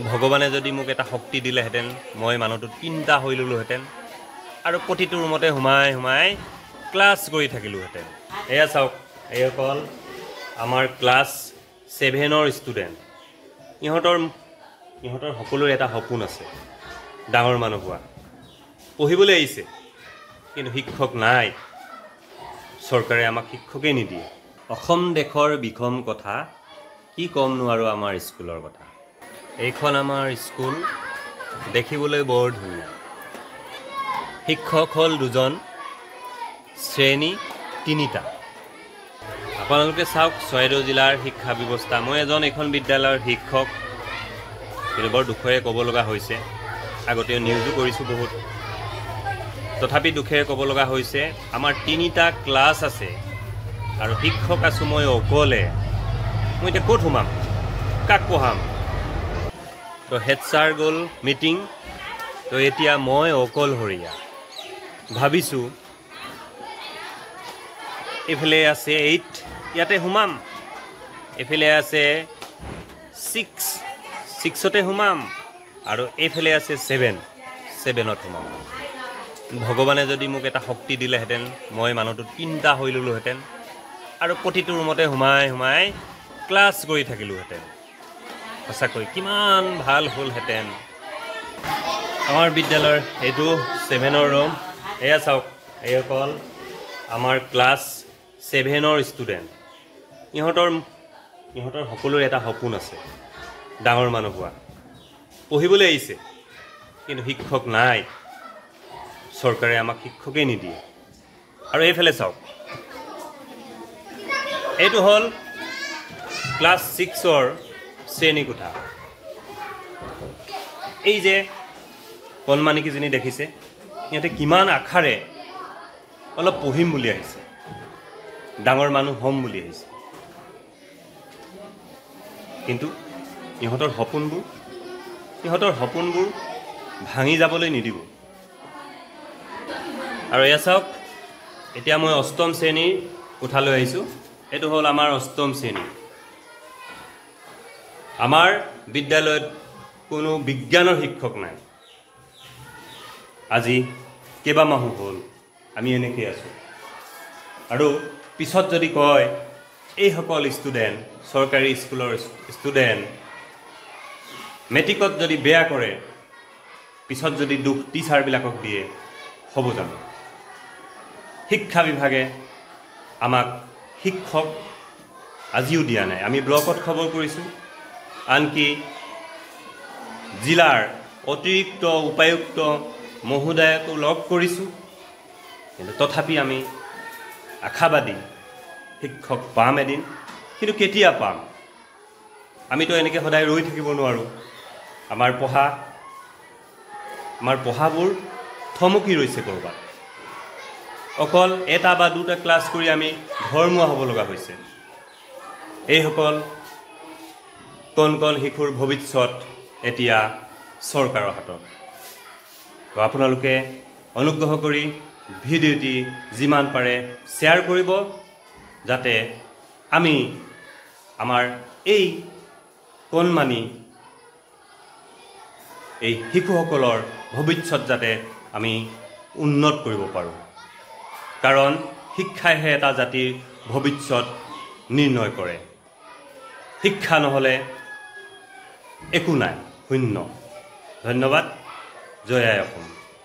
ভগৱানে যদি মোক এটা শক্তি দিলেহেঁতেন মই মানুহটো তিনিটা হৈ ল'লোহেঁতেন আৰু প্ৰতিটো ৰুমতে সোমাই সোমাই ক্লাছ কৰি থাকিলোহেঁতেন। এয়া চাওক, এইসকল আমাৰ ক্লাছ 7ৰ ষ্টুডেণ্ট। ইহঁতৰ সকলোৰে এটা সপোন আছে, ডাঙৰ মানুহ হোৱা। পঢ়িবলৈ আহিছে, কিন্তু শিক্ষক নাই। চৰকাৰে আমাক শিক্ষকেই নিদিয়ে। অসম দেশৰ বিষম কথা, কি ক'মনো আৰু আমাৰ স্কুলৰ কথা। এইখন আমাৰ স্কুল, দেখিবলৈ বৰ ধুনীয়া। শিক্ষক হ'ল 2জন, শ্ৰেণী 3টা। আপোনালোকে চাওক চৰাইদেউ জিলাৰ শিক্ষা ব্যৱস্থা। মই এজন এইখন বিদ্যালয়ৰ শিক্ষক, কিন্তু বৰ দুখেৰে ক'ব লগা হৈছে। আগতেও নিউজো কৰিছোঁ বহুত, তথাপি দুখেৰে ক'ব লগা হৈছে আমাৰ 3টা ক্লাছ আছে আৰু শিক্ষক আছোঁ মই অকলে। মই এতিয়া ক'ত সোমাম, কাক পঢ়াম? তো হেড ছাৰ গ'ল মিটিং, তো এতিয়া মই অকলশৰীয়া। ভাবিছোঁ এইফালে আছে 8, ইয়াতে সোমাম। এইফালে আছে 6তে সোমাম আৰু এইফালে আছে 7ত সোমাম। ভগৱানে যদি মোক এটা শক্তি দিলেহেঁতেন মই মানুহটো 3টা হৈ ল'লোহেঁতেন আৰু প্ৰতিটো ৰুমতে সোমাই সোমাই ক্লাছ কৰি থাকিলোহেঁতেন। সঁচাকৈ কিমান ভাল হ'লহেঁতেন। আমাৰ বিদ্যালয়ৰ এইটো 7ৰ ৰুম। এয়া চাওক, এইসকল আমাৰ ক্লাছ 7ৰ ষ্টুডেণ্ট। ইহঁতৰ সকলোৰে এটা সপোন আছে, ডাঙৰ মানুহ হোৱা। পঢ়িবলৈ আহিছে, কিন্তু শিক্ষক নাই। চৰকাৰে আমাক শিক্ষকেই নিদিয়ে। আৰু এইফালে চাওক, এইটো হ'ল ক্লাছ 6ৰ শ্ৰেণীকোঠা। এই যে কণমানিকেইজনী দেখিছে, সিহঁতে কিমান আশাৰে অলপ পঢ়িম বুলি আহিছে, ডাঙৰ মানুহ হ'ম বুলি আহিছে। কিন্তু ইহঁতৰ সপোনবোৰ ভাঙি যাবলৈ নিদিব। আৰু এয়া চাওক, এতিয়া মই 8ম শ্ৰেণীৰ কোঠালৈ আহিছোঁ। এইটো হ'ল আমাৰ 8ম শ্ৰেণী। আমাৰ বিদ্যালয়ত কোনো বিজ্ঞানৰ শিক্ষক নাই। আজি কেইবামাহো হ'ল আমি এনেকৈ আছোঁ। আৰু পিছত যদি কয় এইসকল ষ্টুডেণ্ট, চৰকাৰী স্কুলৰ ষ্টুডেণ্ট মেট্ৰিকত যদি বেয়া কৰে, পিছত যদি দুখ টিচাৰবিলাকক দিয়ে, হ'ব জানো? শিক্ষা বিভাগে আমাক শিক্ষক আজিও দিয়া নাই। আমি ব্লকত খবৰ কৰিছোঁ, আনকি জিলাৰ অতিৰিক্ত উপায়ুক্ত মহোদয়কো লগ কৰিছোঁ, কিন্তু তথাপি আমি আশাবাদী শিক্ষক পাম এদিন। কিন্তু কেতিয়া পাম? আমিতো এনেকৈ সদায় ৰৈ থাকিব নোৱাৰোঁ। আমাৰ পঢ়াবোৰ থমকি ৰৈছে ক'ৰবাত। অকল 1 বা 2টা ক্লাছ কৰি আমি ঘৰমুৱা হ'ব লগা হৈছে। এইসকল কণ শিশুৰ ভৱিষ্যত এতিয়া চৰকাৰৰ হাতত। তো আপোনালোকে অনুগ্ৰহ কৰি ভিডিঅ'টি যিমান পাৰে শ্বেয়াৰ কৰিব, যাতে আমি আমাৰ এই কণমানি এই শিশুসকলৰ ভৱিষ্যত যাতে আমি উন্নত কৰিব পাৰোঁ। কাৰণ শিক্ষাইহে এটা জাতিৰ ভৱিষ্যত নিৰ্ণয় কৰে। শিক্ষা নহ'লে একো নাই, শূন্য। ধন্যবাদ। জয় আই অসম।